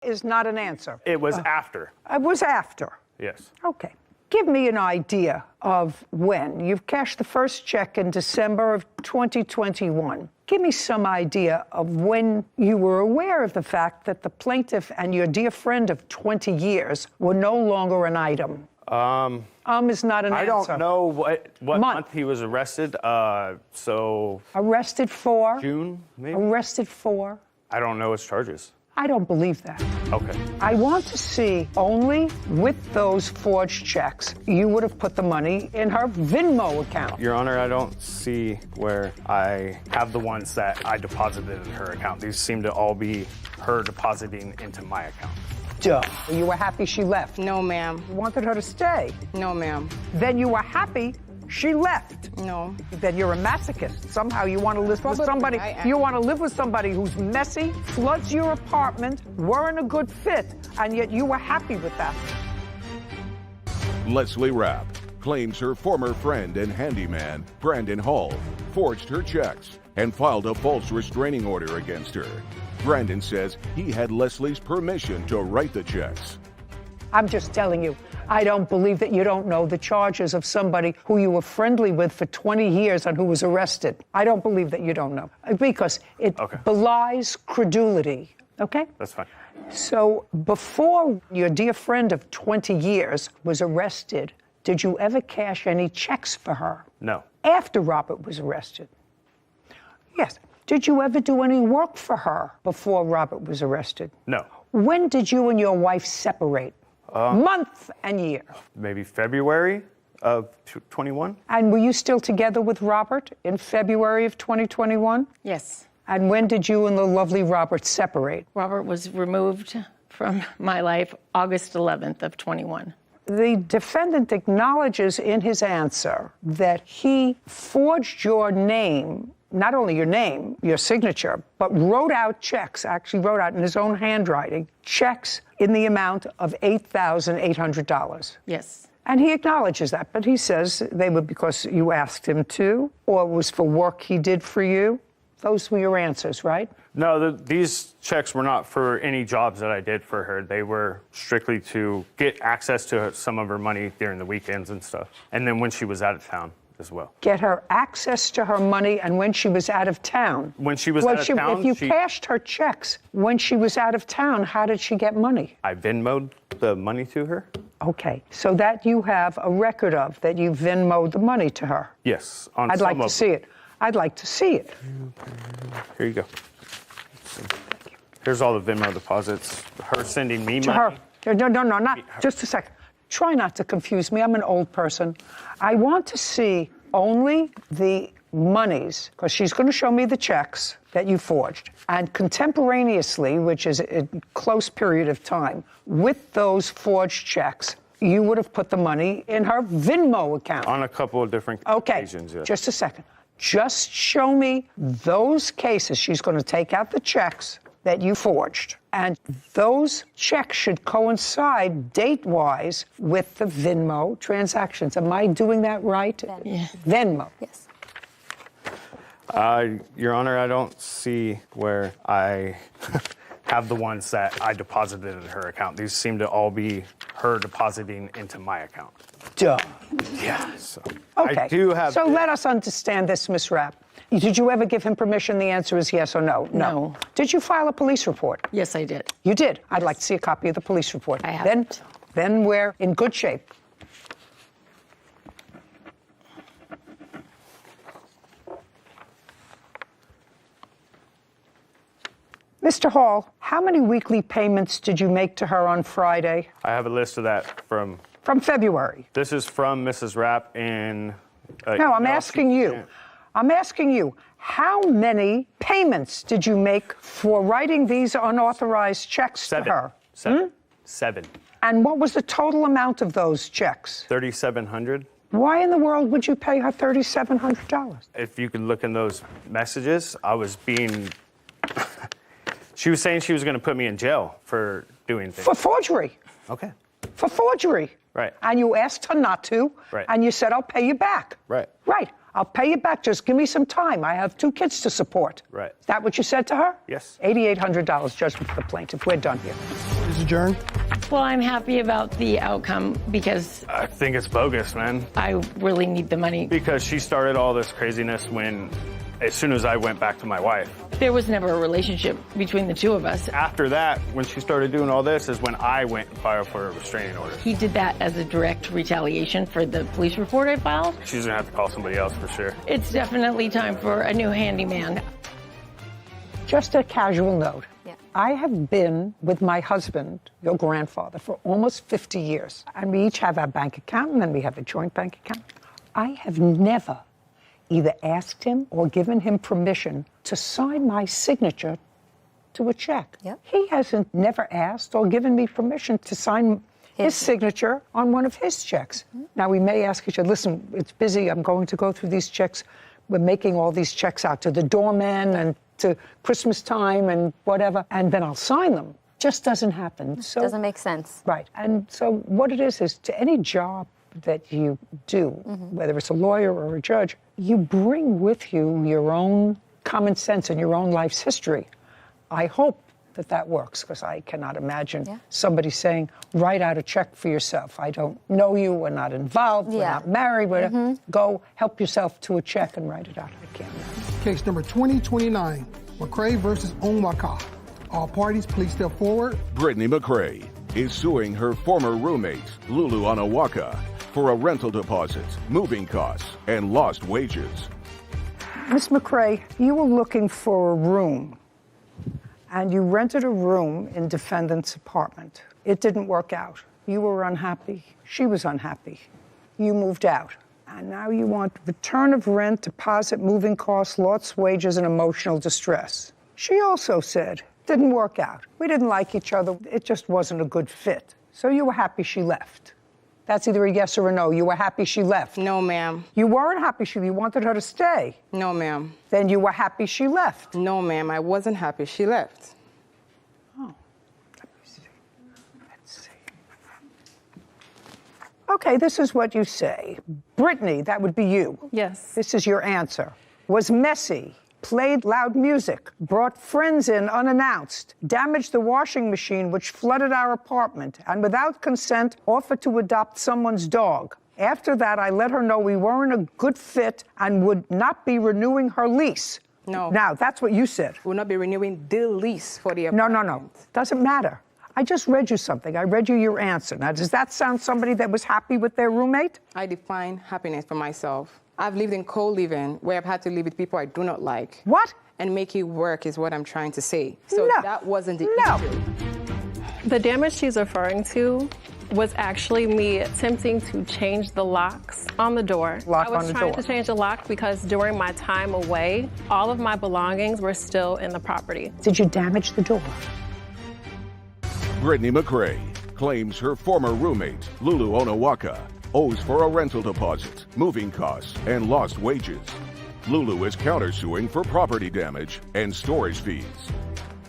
is not an answer. It was after. It was after. Yes. Okay. Give me an idea of when. You've cashed the first check in December of 2021. Give me some idea of when you were aware of the fact that the plaintiff and your dear friend of 20 years were no longer an item. Is not an answer. I don't know what month he was arrested. So arrested for? June, maybe? Arrested for? I don't know his charges. I don't believe that. Okay. I want to see only with those forged checks, you would have put the money in her Venmo account. Your Honor, I don't see where I have the ones that I deposited in her account. These seem to all be her depositing into my account. Duh. You were happy she left? No, ma'am. You wanted her to stay? No, ma'am. Then you were happy she left? No. Then you're a masochist. Somehow you want to live with somebody. You want to live with somebody who's messy, floods your apartment, weren't a good fit, and yet you were happy with that. Leslie Rapp claims her former friend and handyman, Brandon Hall, forged her checks and filed a false restraining order against her. Brandon says he had Leslie's permission to write the checks. I'm just telling you, I don't believe that you don't know the charges of somebody who you were friendly with for 20 years and who was arrested. I don't believe that you don't know, because it belies credulity, okay? That's fine. So before your dear friend of 20 years was arrested, did you ever cash any checks for her? No. After Robert was arrested? Yes. Did you ever do any work for her before Robert was arrested? No. When did you and your wife separate? Month and year? Maybe February of 21. And were you still together with Robert in February of 2021? Yes. And when did you and the lovely Robert separate? Robert was removed from my life August 11th of 21. The defendant acknowledges in his answer that he forged your name, not only your name, your signature, but wrote out checks, actually wrote out in his own handwriting, checks in the amount of $8,800. Yes. And he acknowledges that, but he says they were because you asked him to, or it was for work he did for you. Those were your answers, right? No, these checks were not for any jobs that I did for her. They were strictly to get access to some of her money during the weekends and stuff. And then when she was out of town as well. Get her access to her money and when she was out of town. When she was out of town, if you cashed her checks when she was out of town, how did she get money? I Venmo'd the money to her. Okay, so that you have a record of, that you Venmo'd the money to her? Yes. I'd like to see it. I'd like to see it. Here you go. Here's all the Venmo deposits. Her sending me to money. Her. No, not just a second. Try not to confuse me. I'm an old person. I want to see only the monies, because she's going to show me the checks that you forged. And contemporaneously, which is a close period of time, with those forged checks, you would have put the money in her Venmo account. On a couple of different occasions, yes. Just a second. Just show me those cases. She's going to take out the checks that you forged. And those checks should coincide date-wise with the Venmo transactions. Am I doing that right? Yeah. Venmo. Yes. Your Honor, I don't see where I have the ones that I deposited in her account. These seem to all be her depositing into my account. Duh. Yeah. So okay. I do have. So let us understand this, Ms. Rapp. Did you ever give him permission? The answer is yes or no. No. Did you file a police report? Yes, I did. You did? I'd like to see a copy of the police report. I haven't. Then we're in good shape. Mr. Hall, how many weekly payments did you make to her on Friday? I have a list of that from February. This is from Mrs. Rapp in. No, I'm asking you. I'm asking you, how many payments did you make for writing these unauthorized checks to her? Seven. And what was the total amount of those checks? $3,700. Why in the world would you pay her $3,700? If you could look in those messages, I was being. She was saying she was going to put me in jail for doing things. For forgery. Okay. For forgery. Right. And you asked her not to. Right. And you said, I'll pay you back. Right. Right. I'll pay you back. Just give me some time. I have 2 kids to support. Right. Is that what you said to her? Yes. $8,800 judgment for the plaintiff. We're done here. Is adjourned. Well, I'm happy about the outcome because I think it's bogus, man. I really need the money. Because she started all this craziness as soon as I went back to my wife. There was never a relationship between the two of us. After that, when she started doing all this, is when I went and filed for a restraining order. He did that as a direct retaliation for the police report I filed. She's gonna have to call somebody else for sure. It's definitely time for a new handyman. Just a casual note. Yeah. I have been with my husband, your grandfather, for almost 50 years. And we each have our bank account, and then we have a joint bank account. I have never either asked him or given him permission to sign my signature to a check. Yep. He hasn't never asked or given me permission to sign his signature on one of his checks. Now, we may ask each other, listen, it's busy, I'm going to go through these checks. We're making all these checks out to the doorman and to Christmas time and whatever, and then I'll sign them. Just doesn't happen. So Doesn't make sense. Right. And so what it is to any job that you do, whether it's a lawyer or a judge, you bring with you your own common sense and your own life's history. I hope that works, because I cannot imagine somebody saying, write out a check for yourself. I don't know you, we're not involved, we're not married, go help yourself to a check and write it out. I can't imagine. Case number 2029, McCray versus Onwaka. All parties, please step forward. Brittany McCray is suing her former roommate, Lulu Onawaka, for a rental deposit, moving costs, and lost wages. Ms. McCray, you were looking for a room, and you rented a room in defendant's apartment. It didn't work out. You were unhappy. She was unhappy. You moved out. And now you want return of rent, deposit, moving costs, lost wages, and emotional distress. She also said, didn't work out. We didn't like each other. It just wasn't a good fit. So you were happy she left. That's either a yes or a no. You were happy she left. No, ma'am. You weren't happy you wanted her to stay. No, ma'am. Then you were happy she left. No, ma'am. I wasn't happy she left. Oh, let me see. Let's see. Okay, this is what you say. Brittany, that would be you. Yes. This is your answer. Was messy, played loud music, brought friends in unannounced, damaged the washing machine which flooded our apartment, and without consent offered to adopt someone's dog. After that, I let her know we weren't a good fit and would not be renewing her lease. No. Now, that's what you said. We'll not be renewing the lease for the No, apartment. no. Doesn't matter. I just read you something. I read you your answer. Now, does that sound somebody that was happy with their roommate? I define happiness for myself. I've lived in co-living where I've had to live with people I do not like. What? And make it work is what I'm trying to say. So No. that wasn't the No. issue. The damage she's referring to was actually me attempting to change the locks on the door. Lock I was on the trying door. to change the lock because during my time away, all of my belongings were still in the property. Did you damage the door? Brittany McCray claims her former roommate, Lulu Onawaka, owes for a rental deposit, moving costs, and lost wages. Lulu is countersuing for property damage and storage fees.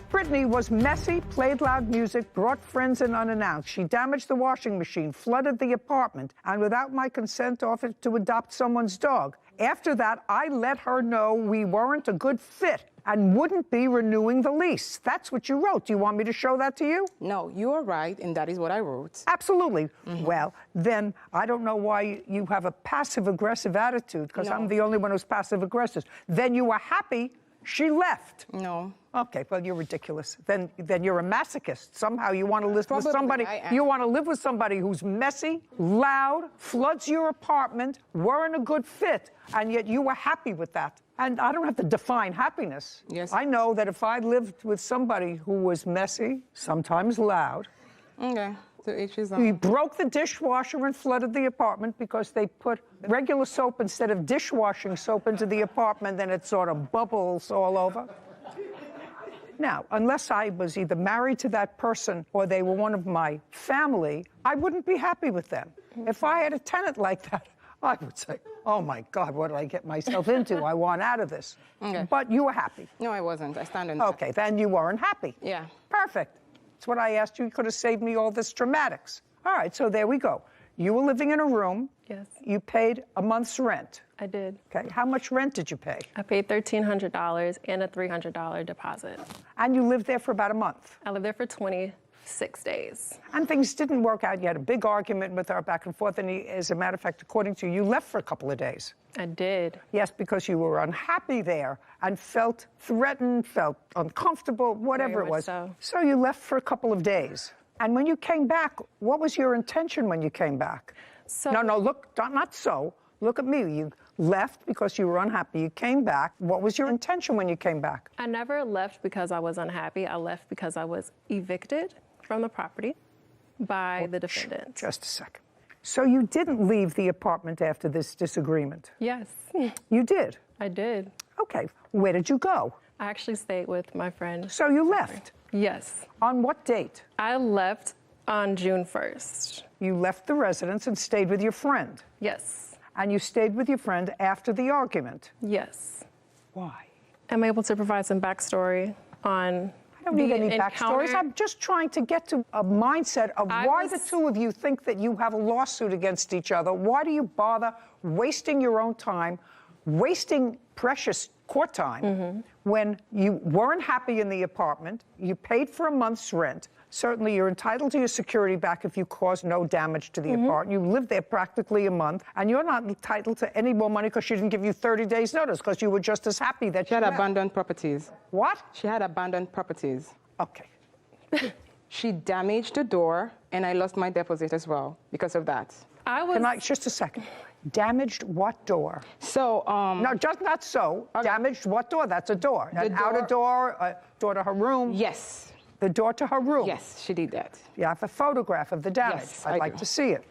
Brittany was messy, played loud music, brought friends in unannounced. She damaged the washing machine, flooded the apartment, and without my consent offered to adopt someone's dog. After that, I let her know we weren't a good fit and wouldn't be renewing the lease. That's what you wrote. Do you want me to show that to you? No, you are right, and that is what I wrote. Absolutely. Well, then I don't know why you have a passive-aggressive attitude, because I'm the only one who's passive-aggressive. Then you were happy she left. No. Okay, well, you're ridiculous. Then you're a masochist. Somehow you want to live with Probably somebody. I am. You want to live with somebody who's messy, loud, floods your apartment, weren't a good fit, and yet you were happy with that. And I don't have to define happiness. Yes. I know that if I lived with somebody who was messy, sometimes loud, Okay. So each is he broke the dishwasher and flooded the apartment because they put regular soap instead of dishwashing soap into the apartment, then it sort of bubbles all over. Now, unless I was either married to that person or they were one of my family, I wouldn't be happy with them. If I had a tenant like that, I would say, oh my God, what did I get myself into? I want out of this. Okay. But you were happy. No, I wasn't. I stand on that. Okay, then you weren't happy. Yeah. Perfect. That's what I asked you. You could have saved me all this dramatics. All right, so there we go. You were living in a room. Yes, You paid a month's rent. I did. Okay. How much rent did you pay? I paid $1,300 and a $300 deposit. And you lived there for about a month. I lived there for 26 days. And things didn't work out. You had a big argument with her back and forth. And as a matter of fact, according to you, you left for a couple of days. I did. Yes, because you were unhappy there and felt threatened, felt uncomfortable, whatever Very it much was. so. So you left for a couple of days. And when you came back, what was your intention when you came back? So No, look, not so. Look at me. You left because you were unhappy. You came back. What was your intention when you came back? I never left because I was unhappy. I left because I was evicted from the property by the defendant. Just a second. So you didn't leave the apartment after this disagreement? Yes, You did? I did. Okay. Where did you go? I actually stayed with my friend. So you left. Yes, On what date? I left on June 1st. You left the residence and stayed with your friend. Yes, And you stayed with your friend after the argument. yes. Why? I'm able to provide some backstory on I don't need the any backstories. encounter. I'm just trying to get to a mindset of I why was- the two of you think that you have a lawsuit against each other. Why do you bother wasting your own time, wasting precious court time when you weren't happy in the apartment, you paid for a month's rent. Certainly, you're entitled to your security back if you caused no damage to the apartment. You lived there practically a month, and you're not entitled to any more money because she didn't give you 30 days' notice because you were just as happy that She had left. abandoned properties. What? She had abandoned properties. Okay. She damaged the door, and I lost my deposit as well because of that. I was Can I, just a second. Damaged what door? So, No, just not so. Damaged what door? That's a door. An door- outer door, a door to her room. yes, The door to her room. yes, she did that. You have a photograph of the damage. Yes, I'd I like do. to see it.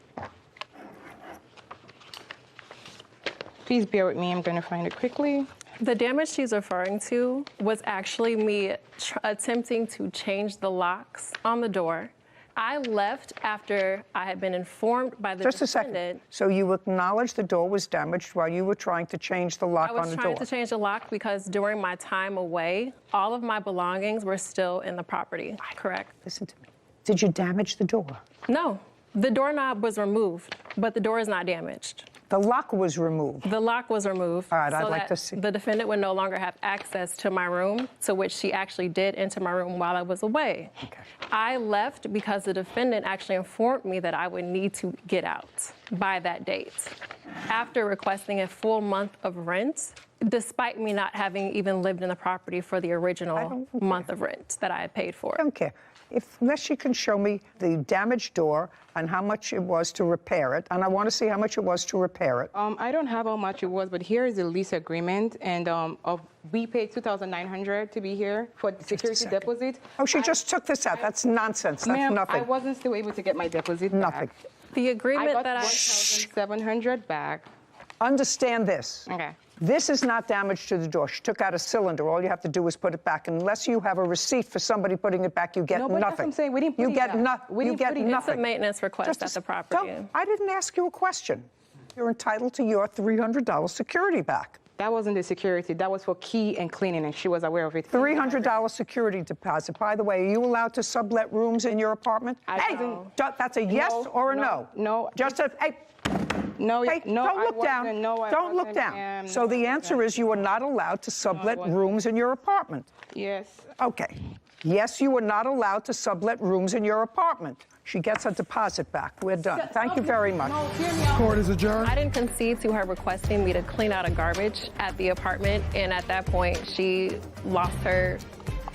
Please bear with me. I'm going to find it quickly. The damage she's referring to was actually me attempting to change the locks on the door. I left after I had been informed by the Just a defendant. second. So you acknowledge the door was damaged while you were trying to change the lock I on was the trying door. to change the lock because during my time away, all of my belongings were still in the property. Correct? Listen to me. Did you damage the door? No, the doorknob was removed, but the door is not damaged. The lock was removed. The lock was removed. All right, I'd so like that to see. The defendant would no longer have access to my room, to which she actually did enter my room while I was away. Okay. I left because the defendant actually informed me that I would need to get out by that date. After requesting a full month of rent, despite me not having even lived in the property for the original month of rent that I had paid for. I don't care. Unless you can show me the damaged door and how much it was to repair it, and I want to see how much it was to repair it. I don't have how much it was, but here is the lease agreement, and we paid $2,900 to be here for the security second. deposit. Oh, she just took this out. That's nonsense. That's Ma'am, nothing. I wasn't still able to get my deposit Nothing. back. The I agreement got that I... $1,700 back. Understand this. Okay. This is not damage to the door. She took out a cylinder. All you have to do is put it back. Unless you have a receipt for somebody putting it back, you get No, but nothing. that's what I'm saying. We didn't put you it get back. nothing. We You didn't get put it- It's a nothing. maintenance request Just at a- the property. don't- I didn't ask you a question. You're entitled to your $300 security back. That wasn't the security. That was for key and cleaning, and she was aware of it. $300 security deposit. By the way, are you allowed to sublet rooms in your apartment? Hey, that's a yes or a no? No. Just a, hey, No, hey, no, don't I look down. wasn't. No, I Don't look wasn't, down. ma'am. So the answer is you are not allowed to sublet wasn't. rooms in your apartment. Yes. Okay. Yes, you are not allowed to sublet rooms in your apartment. She gets her deposit back. We're done. Thank you very much. Court is adjourned. I didn't concede to her requesting me to clean out a garbage at the apartment, and at that point, she lost her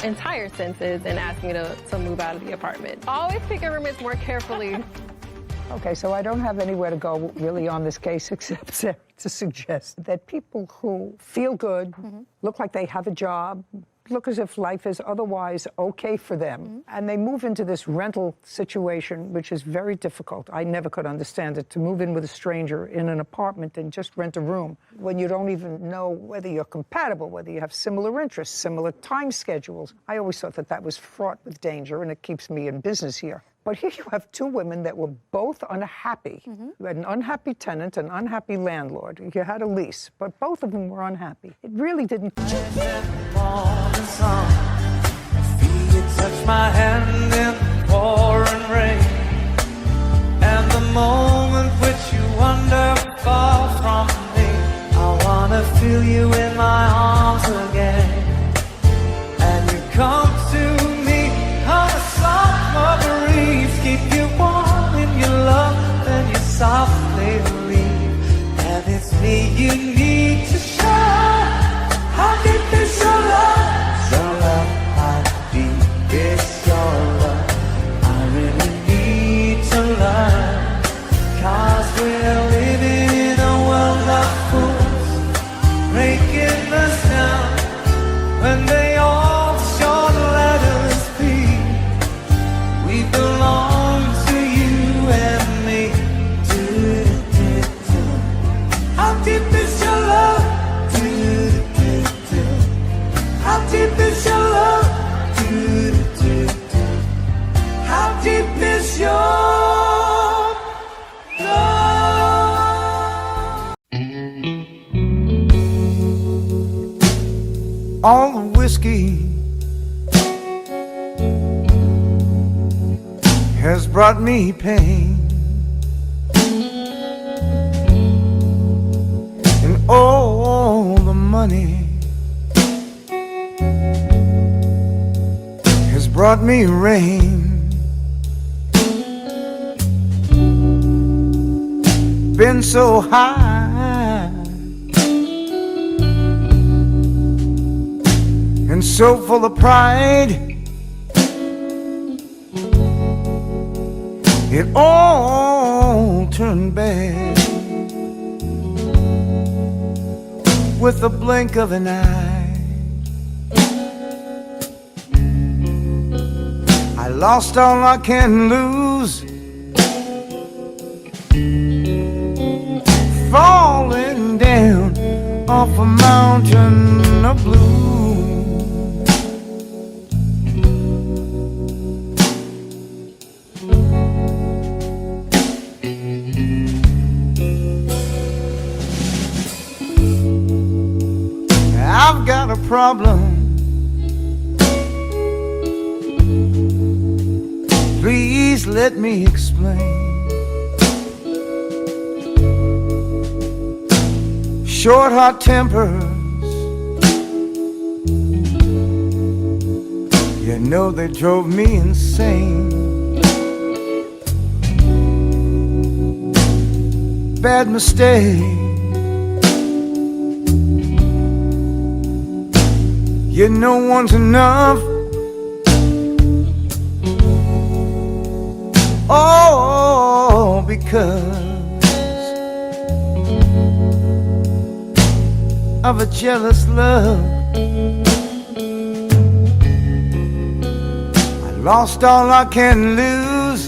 entire senses and asked me to move out of the apartment. Always pick your roommates more carefully. Okay, so I don't have anywhere to go really on this case except to suggest that people who feel good, look like they have a job, look as if life is otherwise okay for them, and they move into this rental situation, which is very difficult. I never could understand it, to move in with a stranger in an apartment and just rent a room when you don't even know whether you're compatible, whether you have similar interests, similar time schedules. I always thought that that was fraught with danger, and it keeps me in business here. But here you have two women that were both unhappy. You had an unhappy tenant, an unhappy landlord. You had a lease, but both of them were unhappy. It really didn't. Morning sun, I feel you touch my hand in the pouring rain, and the moment feel you in my arms again. And you come to me on a summer breeze, keep you warm in your love, then you softly leave. And it's me you need to show. How deep is your love? Your love, how deep is your love? I really need to learn, 'cause we're living in a world of fools, breaking us down when they all short let us be. We belong to you and me. Do-do-do-do. How deep is your love? Do-do-do-do. How deep is your love? Do-do-do-do. How deep is your all the whiskey has brought me pain, and all the money has brought me rain. Been so high and so full of pride, it all turned bad with the blink of an eye. I lost all I can lose, falling down off a mountain of blue. I've got a problem. Please let me explain. Short, hot tempers, you know they drove me insane. Bad mistake, you know one's enough. Oh, because of a jealous love. I lost all I can lose,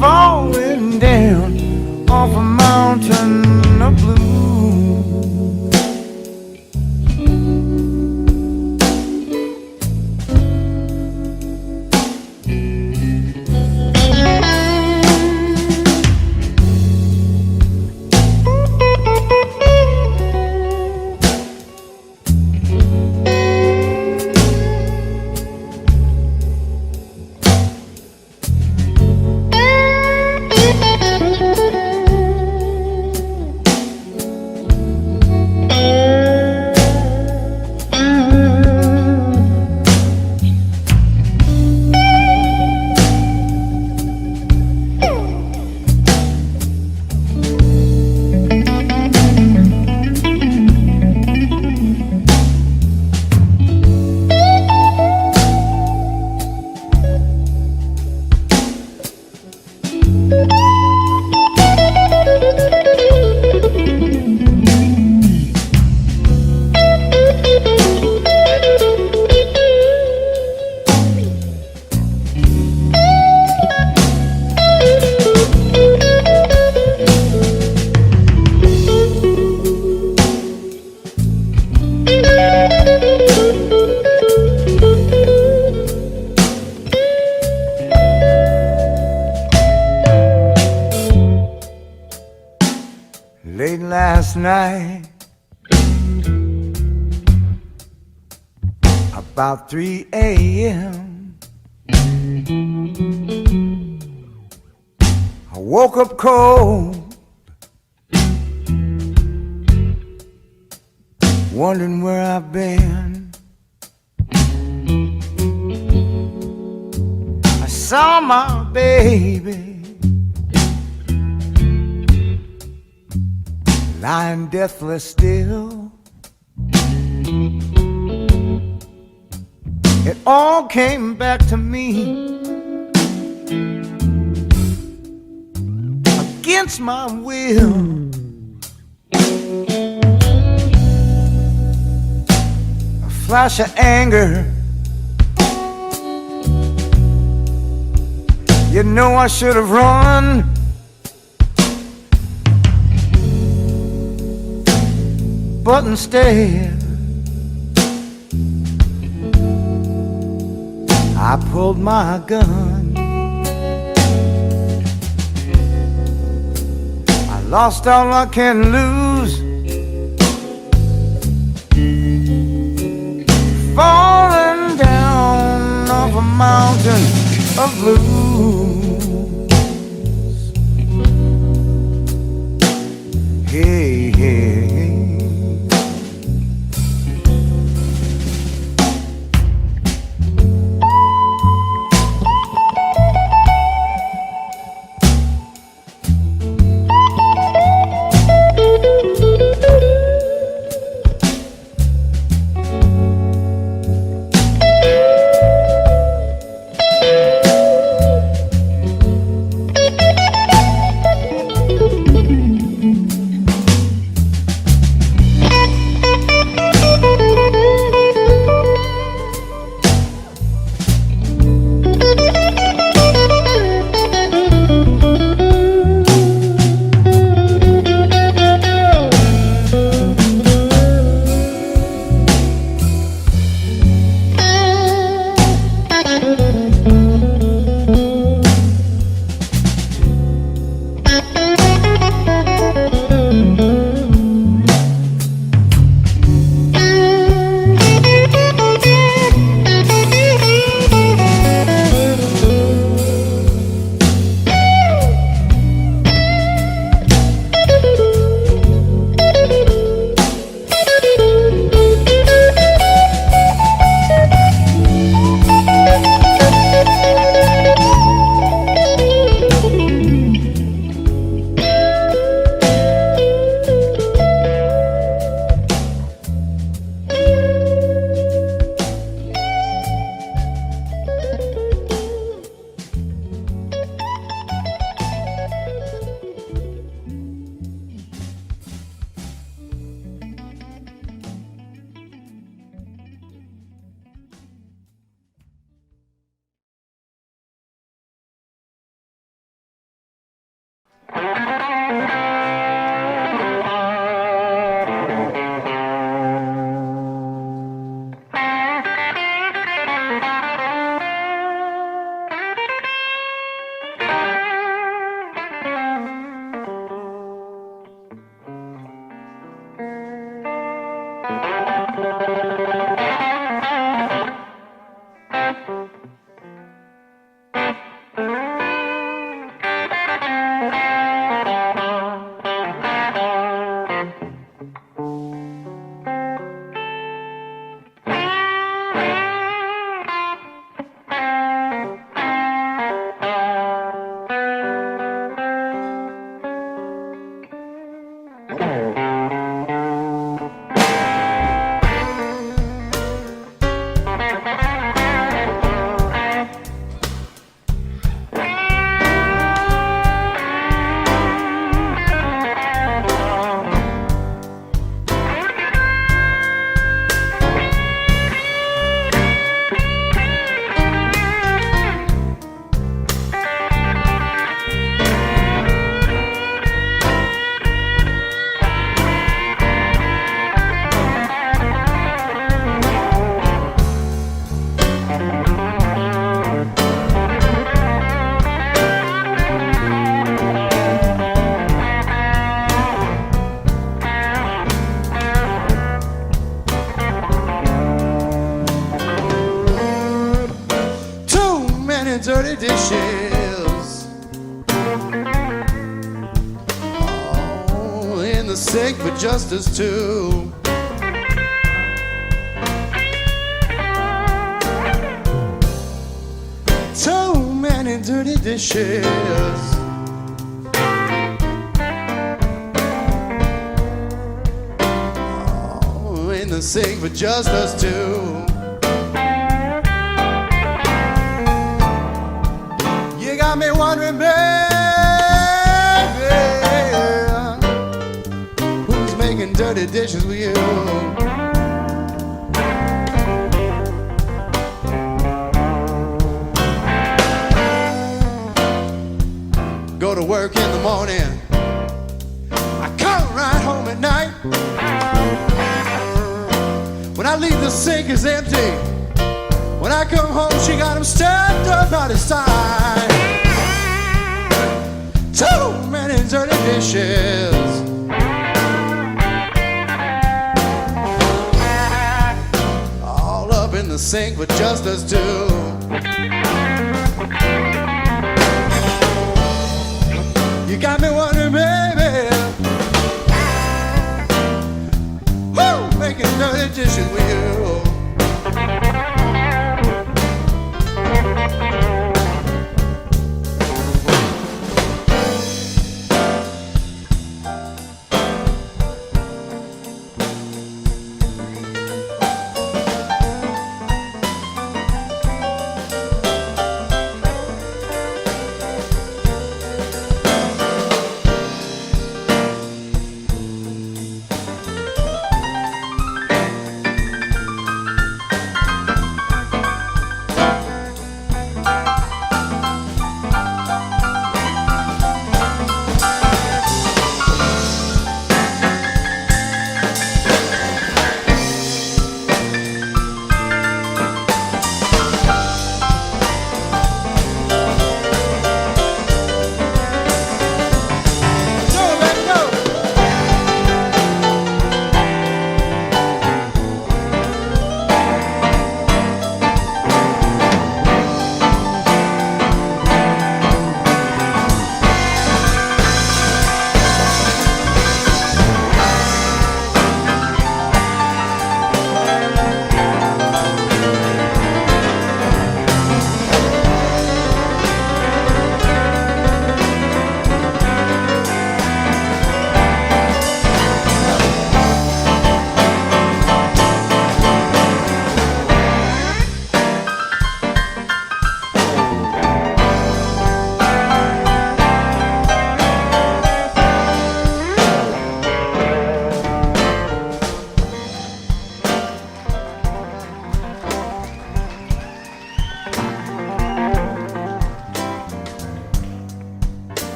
falling down off a mountain of blue. Late last night, about 3 a.m., I woke up cold wondering where I've been. I saw my baby lying deathless still. It all came back to me against my will. A flash of anger. You know I should have run. But instead I pulled my gun. I lost all I can lose, falling down off a mountain of blues. Hey, hey, hey. 30 dishes, all in the sink for just us two. Too many dirty dishes. Oh, in the sink for just us two. You got me wondering, baby, who's making dirty dishes with you? Go to work in the morning, I come right home at night. When I leave, the sink is empty. When I come home, she got them stacked up out of sight. Too many dirty dishes. All up in the sink with just us two. You got me wondering, baby, who making dirty dishes with you?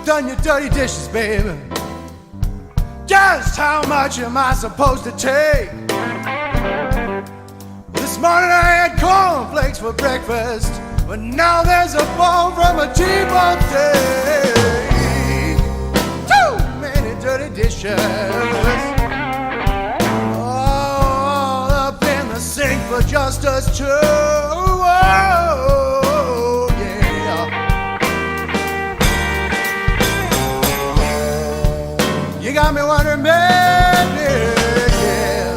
Done your dirty dishes, baby. Just how much am I supposed to take? This morning I had cornflakes for breakfast, but now there's a bone from a T-bone steak. Too many dirty dishes, all up in the sink for just us two. Oh, yeah. tell me what her man did, yeah.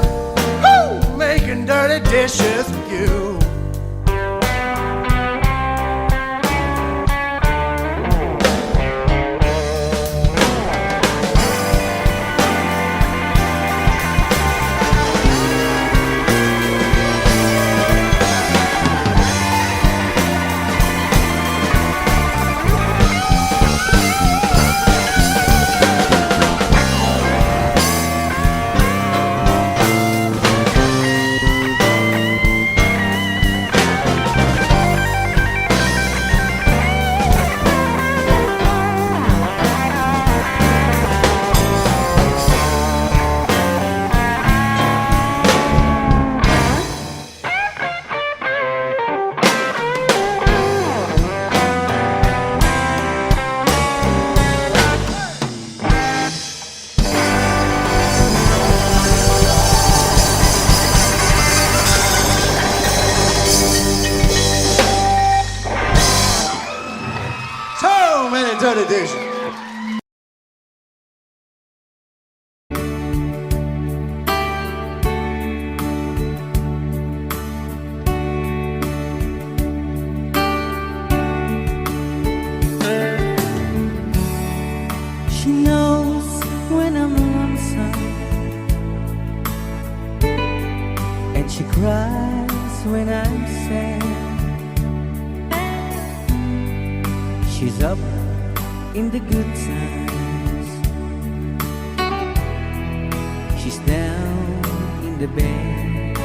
Woo! Making dirty dishes for you. So many dirty dishes. She knows when I'm lonesome, and she cries when I'm sad. She's up in the good times, she's down in the bed.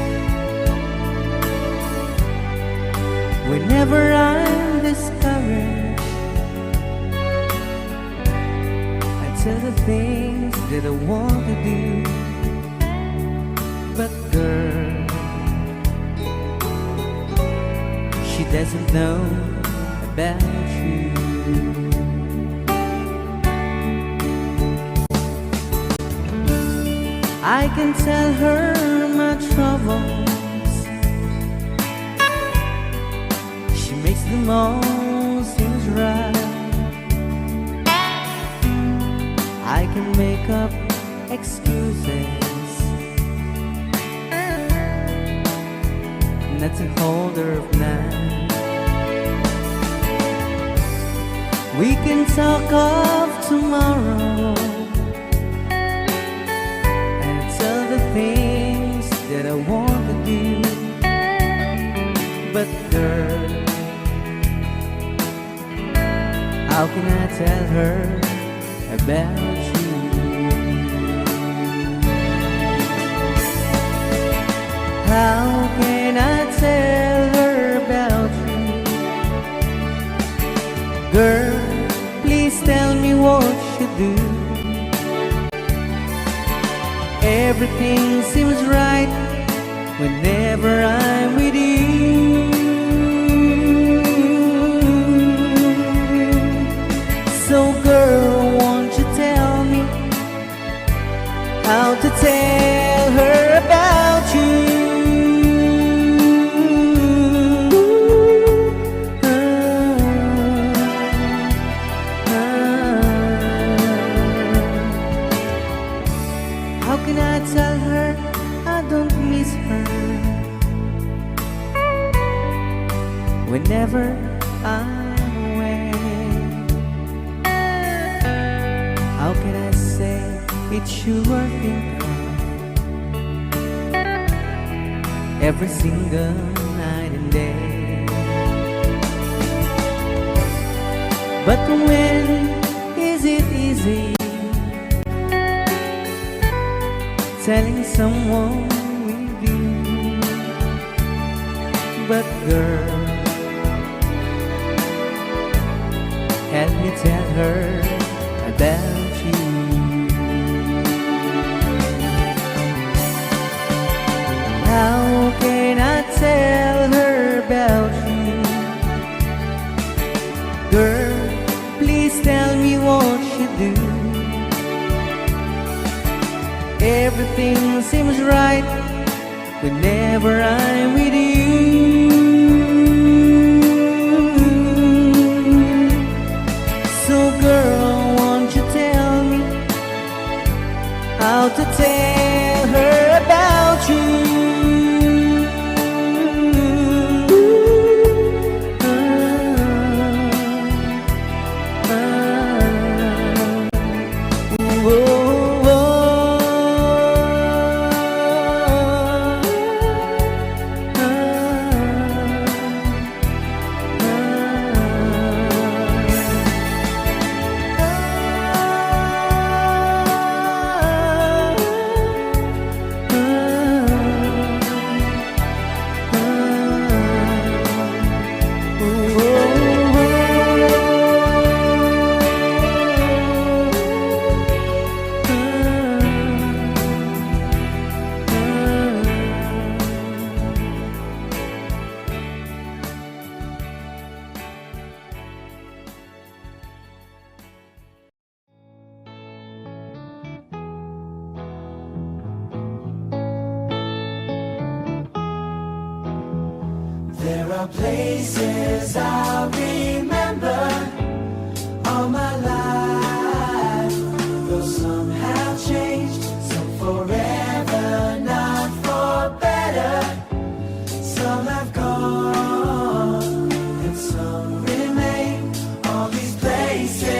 Whenever I'm discouraged, tell the things that I want to do. But girl, she doesn't know about you. I can tell her my troubles, she makes them all seem right. I can make up excuses not to hold her of night. We can talk of tomorrow and tell the things that I want to do. But girl, how can I tell her about you? How can I tell her about you? Girl, please tell me what you do. Everything seems right whenever I'm with you. So girl, won't you tell me how to tell her about you? How can I tell her I don't miss her whenever I'm away? How can I say it's you I think of every single night and day? But when is it easy telling someone with you? But girl, help me tell her about you. How can I tell her about you? Girl, please tell me what you do. Everything seems right whenever I'm with you. So girl, won't you tell me how to tell her about you. There are places I'll remember all my life, though some have changed, some forever, not for better. Some have gone and some remain. All these places